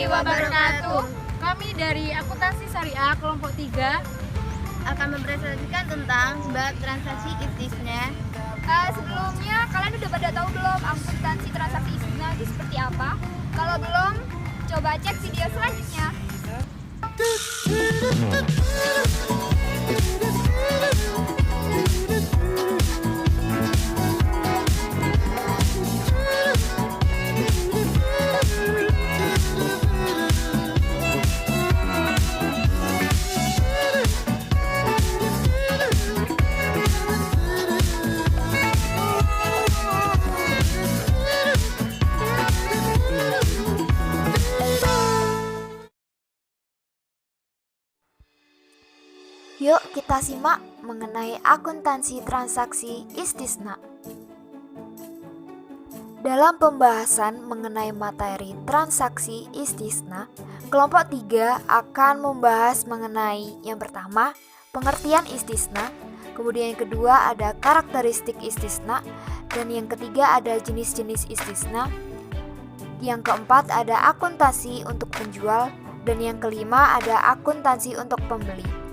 warahmatullahi wabarakatuh. Kami dari Akuntansi Syariah kelompok 3 Akan mempresentasikan tentang bab transaksi istisna. Sebelumnya kalian udah pada tahu belum akuntansi transaksi istisna itu seperti apa? Kalau belum, coba cek video selanjutnya. Yuk kita simak mengenai akuntansi transaksi istisna. Dalam pembahasan mengenai materi transaksi istisna, kelompok 3 akan membahas mengenai yang pertama, pengertian istisna, kemudian yang kedua ada karakteristik istisna, dan yang ketiga ada jenis-jenis istisna, yang keempat ada akuntansi untuk penjual, dan yang kelima ada akuntansi untuk pembeli.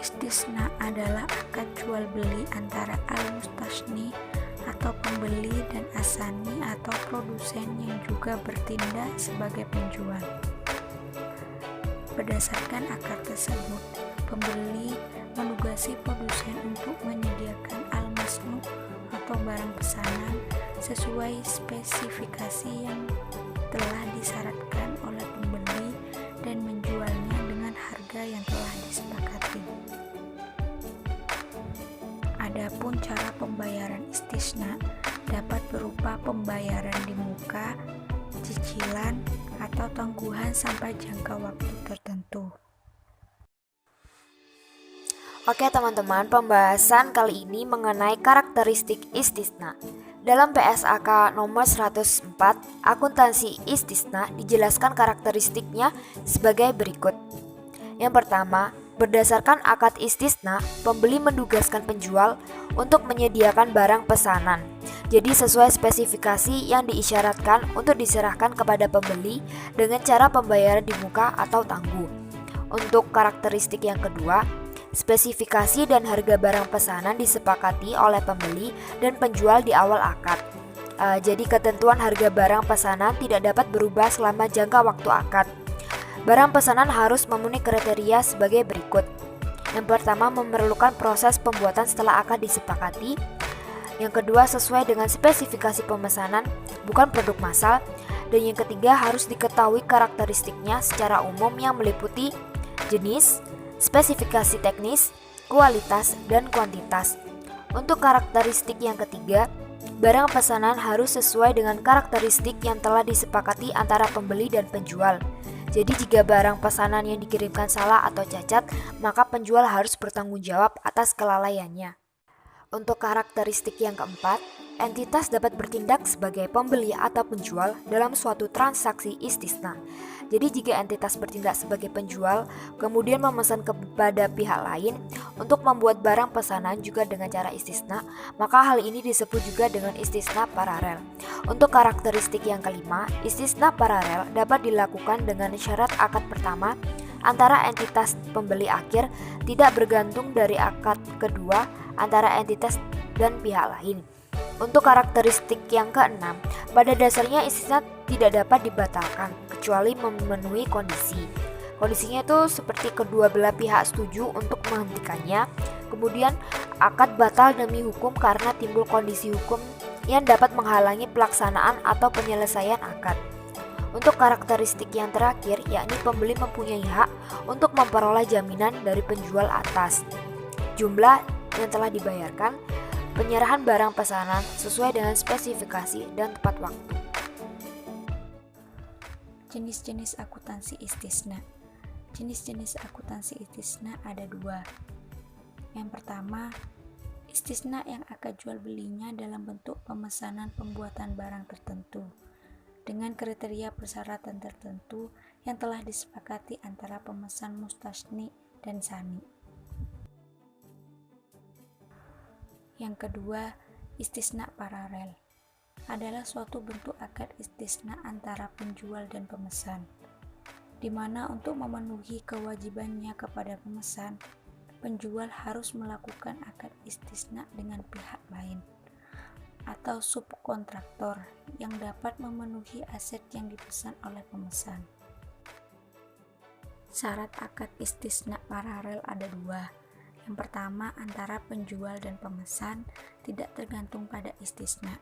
Istisna adalah akad jual beli antara al-mustasni atau pembeli dan asani atau produsen yang juga bertindak sebagai penjual. Berdasarkan akad tersebut, pembeli menugasi produsen untuk menyediakan al-masnu atau barang pesanan sesuai spesifikasi yang telah disyaratkan oleh pembeli dan menjualnya dengan harga yang telah disepakati. Adapun cara pembayaran istisna dapat berupa pembayaran di muka, cicilan, atau tangguhan sampai jangka waktu tertentu. Oke teman-teman, pembahasan kali ini mengenai karakteristik istisna. Dalam PSAK nomor 104, akuntansi istisna dijelaskan karakteristiknya sebagai berikut. Yang pertama, berdasarkan akad istisna, pembeli menugaskan penjual untuk menyediakan barang pesanan. Jadi sesuai spesifikasi yang diisyaratkan untuk diserahkan kepada pembeli dengan cara pembayaran di muka atau tangguh. Untuk karakteristik yang kedua, spesifikasi dan harga barang pesanan disepakati oleh pembeli dan penjual di awal akad. Jadi ketentuan harga barang pesanan tidak dapat berubah selama jangka waktu akad. Barang pesanan harus memenuhi kriteria sebagai berikut. Yang pertama, memerlukan proses pembuatan setelah akad disepakati. Yang kedua, sesuai dengan spesifikasi pemesanan, bukan produk massal. Dan yang ketiga, harus diketahui karakteristiknya secara umum yang meliputi jenis, spesifikasi teknis, kualitas, dan kuantitas. Untuk karakteristik yang ketiga, barang pesanan harus sesuai dengan karakteristik yang telah disepakati antara pembeli dan penjual. Jadi jika barang pesanan yang dikirimkan salah atau cacat, maka penjual harus bertanggung jawab atas kelalaiannya. Untuk karakteristik yang keempat, entitas dapat bertindak sebagai pembeli atau penjual dalam suatu transaksi istisna. Jadi jika entitas bertindak sebagai penjual, kemudian memesan kepada pihak lain untuk membuat barang pesanan juga dengan cara istisna, maka hal ini disebut juga dengan istisna paralel. Untuk karakteristik yang kelima, istisna paralel dapat dilakukan dengan syarat akad pertama antara entitas pembeli akhir tidak bergantung dari akad kedua antara entitas dan pihak lain. Untuk karakteristik yang keenam, pada dasarnya istisna tidak dapat dibatalkan kecuali memenuhi kondisi. Kondisinya itu seperti kedua belah pihak setuju untuk menghentikannya. Kemudian akad batal demi hukum karena timbul kondisi hukum yang dapat menghalangi pelaksanaan atau penyelesaian akad. Untuk karakteristik yang terakhir, yakni pembeli mempunyai hak untuk memperoleh jaminan dari penjual atas jumlah yang telah dibayarkan, penyerahan barang pesanan sesuai dengan spesifikasi dan tepat waktu. Jenis-jenis akuntansi istisna. Jenis-jenis akuntansi istisna ada dua. Yang pertama, istisna yang akad jual belinya dalam bentuk pemesanan pembuatan barang tertentu dengan kriteria persyaratan tertentu yang telah disepakati antara pemesan mustasni dan sani. Yang kedua, istisna paralel adalah suatu bentuk akad istisna antara penjual dan pemesan, di mana untuk memenuhi kewajibannya kepada pemesan, penjual harus melakukan akad istisna dengan pihak lain atau subkontraktor yang dapat memenuhi aset yang dipesan oleh pemesan. Syarat akad istisna paralel ada dua. Yang pertama, antara penjual dan pemesan tidak tergantung pada istisna.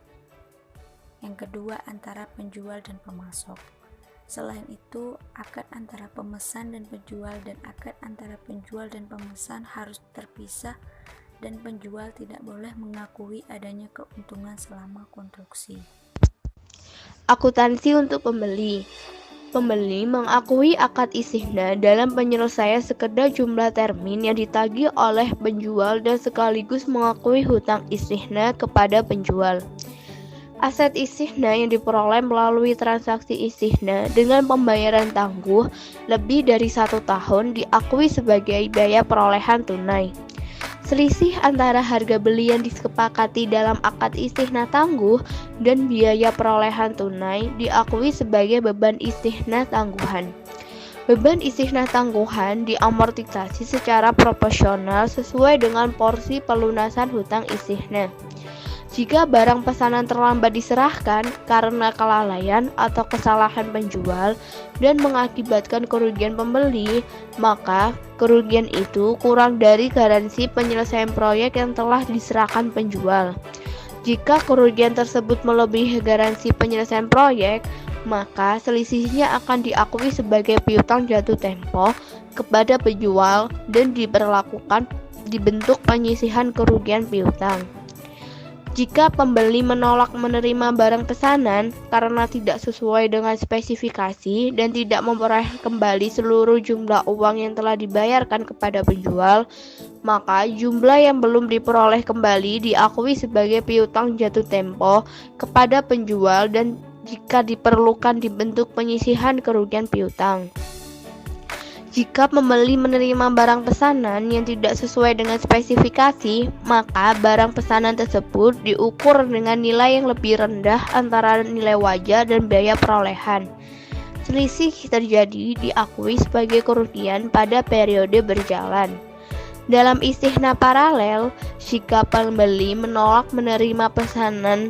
Yang kedua, antara penjual dan pemasok. Selain itu, akad antara pemesan dan penjual dan akad antara penjual dan pemesan harus terpisah dan penjual tidak boleh mengakui adanya keuntungan selama konstruksi. Akuntansi untuk pembeli. Pembeli mengakui akad istisna dalam penyelesaian sekedar jumlah termin yang ditagih oleh penjual dan sekaligus mengakui hutang istisna kepada penjual. Aset istisna yang diperoleh melalui transaksi istisna dengan pembayaran tangguh lebih dari 1 tahun diakui sebagai biaya perolehan tunai. Selisih antara harga beli yang disepakati dalam akad istisna tangguh dan biaya perolehan tunai diakui sebagai beban istisna tangguhan. Beban istisna tangguhan diamortisasi secara proporsional sesuai dengan porsi pelunasan hutang istisna. Jika barang pesanan terlambat diserahkan karena kelalaian atau kesalahan penjual dan mengakibatkan kerugian pembeli, maka kerugian itu kurang dari garansi penyelesaian proyek yang telah diserahkan penjual. Jika kerugian tersebut melebihi garansi penyelesaian proyek, maka selisihnya akan diakui sebagai piutang jatuh tempo kepada penjual dan dibentuk penyisihan kerugian piutang. Jika pembeli menolak menerima barang pesanan karena tidak sesuai dengan spesifikasi dan tidak memperoleh kembali seluruh jumlah uang yang telah dibayarkan kepada penjual, maka jumlah yang belum diperoleh kembali diakui sebagai piutang jatuh tempo kepada penjual dan jika diperlukan dibentuk penyisihan kerugian piutang. Jika pembeli menerima barang pesanan yang tidak sesuai dengan spesifikasi, maka barang pesanan tersebut diukur dengan nilai yang lebih rendah antara nilai wajar dan biaya perolehan. Selisih terjadi diakui sebagai kerugian pada periode berjalan. Dalam istisna paralel, jika pembeli menolak menerima pesanan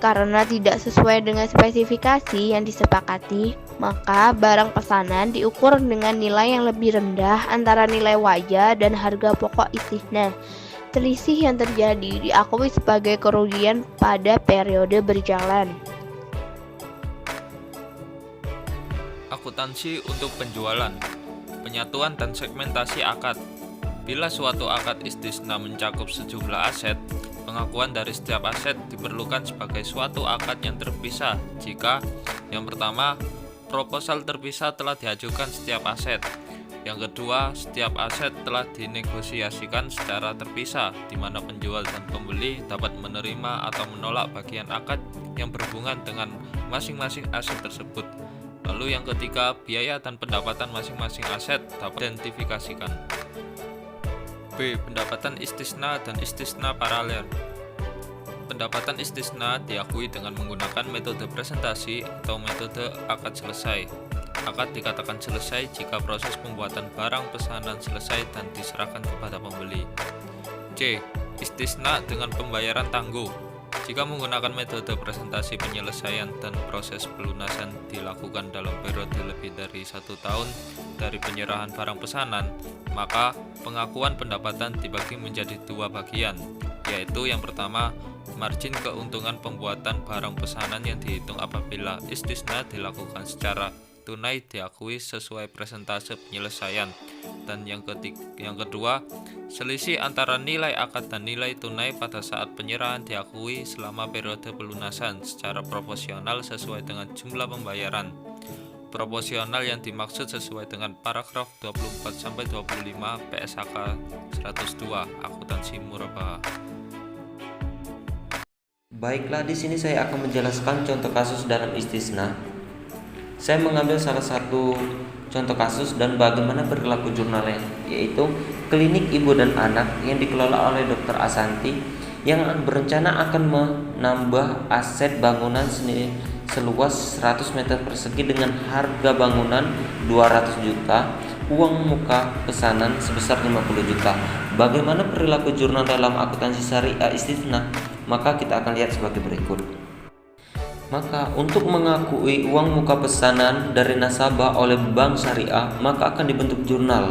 karena tidak sesuai dengan spesifikasi yang disepakati, maka barang pesanan diukur dengan nilai yang lebih rendah antara nilai wajar dan harga pokok istisna. Selisih yang terjadi diakui sebagai kerugian pada periode berjalan. Akuntansi untuk penjualan, penyatuan dan segmentasi akad. Bila suatu akad istisna mencakup sejumlah aset, pengakuan dari setiap aset diperlukan sebagai suatu akad yang terpisah jika yang pertama, proposal terpisah telah diajukan setiap aset. Yang kedua, setiap aset telah dinegosiasikan secara terpisah di mana penjual dan pembeli dapat menerima atau menolak bagian akad yang berhubungan dengan masing-masing aset tersebut. Lalu yang ketiga, biaya dan pendapatan masing-masing aset dapat diidentifikasikan. B. Pendapatan istisna dan istisna paralel. Pendapatan istisna diakui dengan menggunakan metode presentasi atau metode akad selesai. Akad dikatakan selesai jika proses pembuatan barang pesanan selesai dan diserahkan kepada pembeli. C. Istisna dengan pembayaran tangguh. Jika menggunakan metode presentasi penyelesaian dan proses pelunasan dilakukan dalam periode lebih dari 1 tahun dari penyerahan barang pesanan, maka pengakuan pendapatan dibagi menjadi 2 bagian, yaitu yang pertama, margin keuntungan pembuatan barang pesanan yang dihitung apabila istisna dilakukan secara tunai diakui sesuai presentase penyelesaian, dan yang kedua, selisih antara nilai akad dan nilai tunai pada saat penyerahan diakui selama periode pelunasan secara proporsional sesuai dengan jumlah pembayaran. Proporsional yang dimaksud sesuai dengan paragraf 24-25 PSAK 102 Akuntansi Murabahah. Baiklah, di sini saya akan menjelaskan contoh kasus dalam istisna. Saya mengambil salah satu contoh kasus dan bagaimana perilaku jurnalnya, yaitu klinik ibu dan anak yang dikelola oleh Dr. Asanti yang berencana akan nambah aset bangunan seluas 100 meter persegi dengan harga bangunan 200 juta, uang muka pesanan sebesar 50 juta. Bagaimana perilaku jurnal dalam akuntansi syariah istisna? Maka kita akan lihat sebagai berikut. Maka untuk mengakui uang muka pesanan dari nasabah oleh bank syariah, maka akan dibentuk jurnal,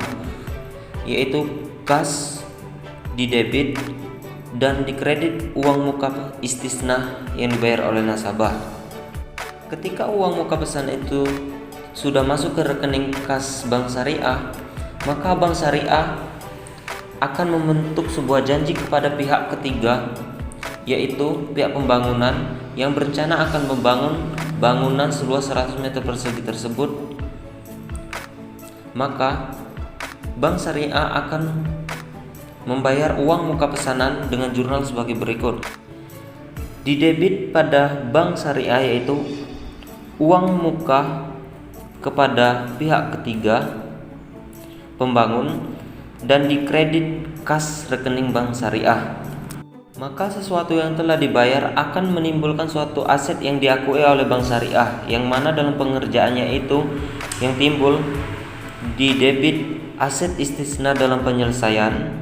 yaitu kas, didebit dan dikredit uang muka istisna yang dibayar oleh nasabah. Ketika uang muka pesanan itu sudah masuk ke rekening kas bank syariah, maka bank syariah akan membentuk sebuah janji kepada pihak ketiga, yaitu pihak pembangunan yang berencana akan membangun bangunan seluas 100 meter persegi tersebut. Maka bank syariah akan membayar uang muka pesanan dengan jurnal sebagai berikut. Didebit pada bank syariah yaitu uang muka kepada pihak ketiga pembangun dan dikredit kas rekening bank syariah. Maka sesuatu yang telah dibayar akan menimbulkan suatu aset yang diakui oleh bank syariah, yang mana dalam pengerjaannya itu yang timbul di debit aset istisna dalam penyelesaian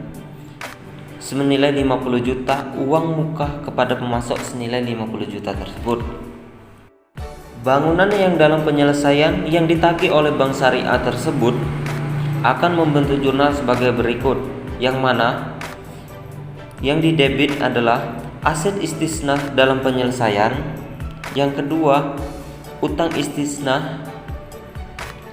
senilai 50 juta, uang muka kepada pemasok senilai 50 juta tersebut. Bangunan yang dalam penyelesaian yang ditagih oleh bank syariah tersebut akan membentuk jurnal sebagai berikut, yang mana yang didebit adalah aset istisna dalam penyelesaian. Yang kedua, utang istisna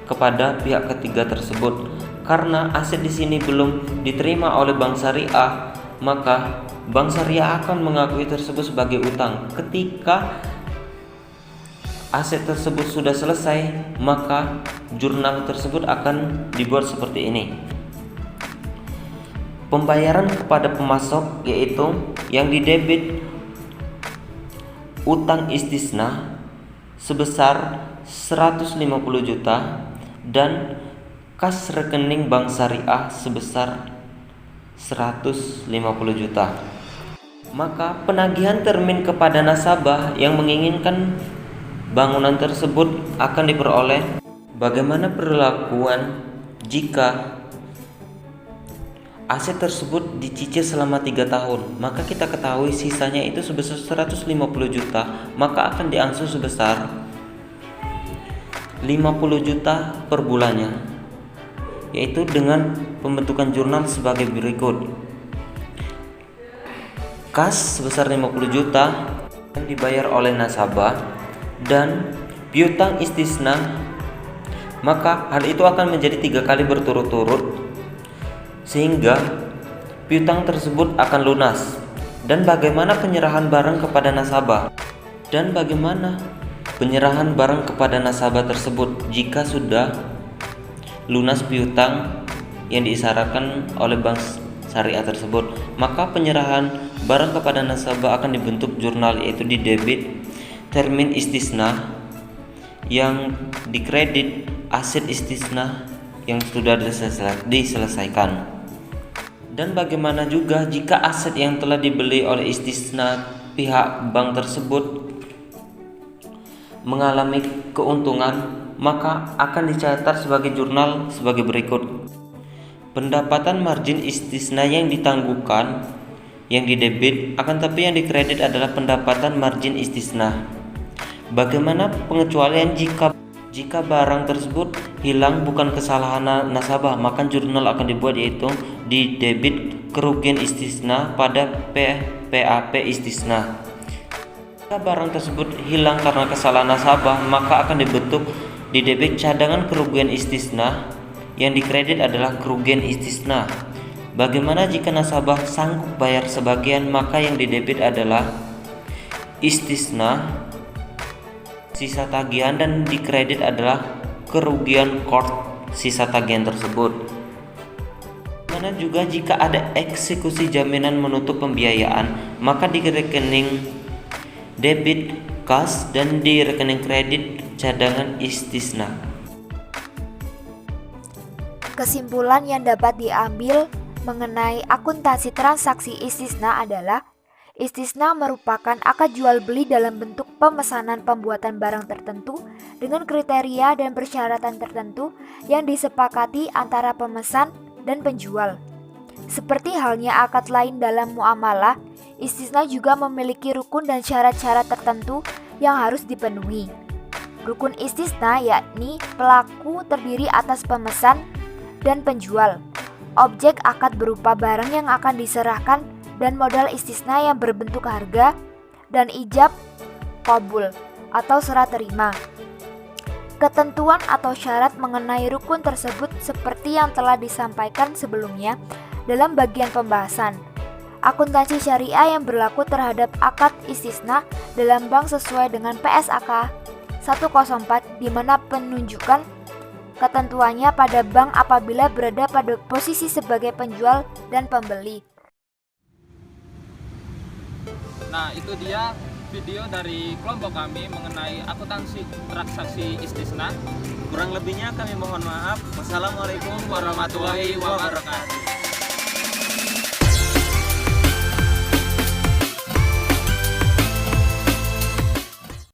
kepada pihak ketiga tersebut. Karena aset di sini belum diterima oleh bank syariah, maka bank syariah akan mengakui tersebut sebagai utang. Ketika aset tersebut sudah selesai, maka jurnal tersebut akan dibuat seperti ini. Pembayaran kepada pemasok yaitu yang didebit utang istisna sebesar 150 juta dan kas rekening bank syariah sebesar 150 juta. Maka penagihan termin kepada nasabah yang menginginkan bangunan tersebut akan diperoleh. Bagaimana perlakuan jika aset tersebut dicicil selama 3 tahun? Maka kita ketahui sisanya itu sebesar 150 juta, maka akan diangsur sebesar 50 juta per bulannya, yaitu dengan pembentukan jurnal sebagai berikut. Kas sebesar 50 juta yang dibayar oleh nasabah dan piutang istisna, maka hal itu akan menjadi 3 kali berturut-turut sehingga piutang tersebut akan lunas. Dan bagaimana penyerahan barang kepada nasabah? Dan bagaimana penyerahan barang kepada nasabah tersebut jika sudah lunas piutang yang diisyaratkan oleh bank syariah tersebut? Maka penyerahan barang kepada nasabah akan dibentuk jurnal, yaitu di debit termin istisna yang dikredit aset istisna yang sudah diselesaikan. Dan bagaimana juga jika aset yang telah dibeli oleh istisna pihak bank tersebut mengalami keuntungan, maka akan dicatat sebagai jurnal sebagai berikut. Pendapatan margin istisna yang ditangguhkan yang didebit, akan tapi yang dikredit adalah pendapatan margin istisna. Bagaimana pengecualian jika barang tersebut hilang bukan kesalahan nasabah, maka jurnal akan dibuat, yaitu di debit kerugian istisna pada PAP istisna. Jika barang tersebut hilang karena kesalahan nasabah, maka akan dibentuk di debit cadangan kerugian istisna, yang dikredit adalah kerugian istisna. Bagaimana jika nasabah sanggup bayar sebagian, maka yang didebit adalah istisna sisa tagihan dan dikredit adalah kerugian court sisa tagihan tersebut. Mana juga jika ada eksekusi jaminan menutup pembiayaan, maka di rekening debit kas dan di rekening kredit cadangan istisna. Kesimpulan yang dapat diambil mengenai akuntansi transaksi istisna adalah Istisna merupakan akad jual beli dalam bentuk pemesanan pembuatan barang tertentu dengan kriteria dan persyaratan tertentu yang disepakati antara pemesan dan penjual. Seperti halnya akad lain dalam muamalah, istisna juga memiliki rukun dan syarat-syarat tertentu yang harus dipenuhi. Rukun istisna yakni pelaku terdiri atas pemesan dan penjual, objek akad berupa barang yang akan diserahkan, dan modal istisna yang berbentuk harga, dan ijab qabul atau serah terima. Ketentuan atau syarat mengenai rukun tersebut seperti yang telah disampaikan sebelumnya dalam bagian pembahasan. Akuntansi syariah yang berlaku terhadap akad istisna dalam bank sesuai dengan PSAK 104 di mana penunjukan ketentuannya pada bank apabila berada pada posisi sebagai penjual dan pembeli. Nah, itu dia video dari kelompok kami mengenai akuntansi transaksi istisna. Kurang lebihnya kami mohon maaf. Wassalamualaikum Warahmatullahi wabarakatuh.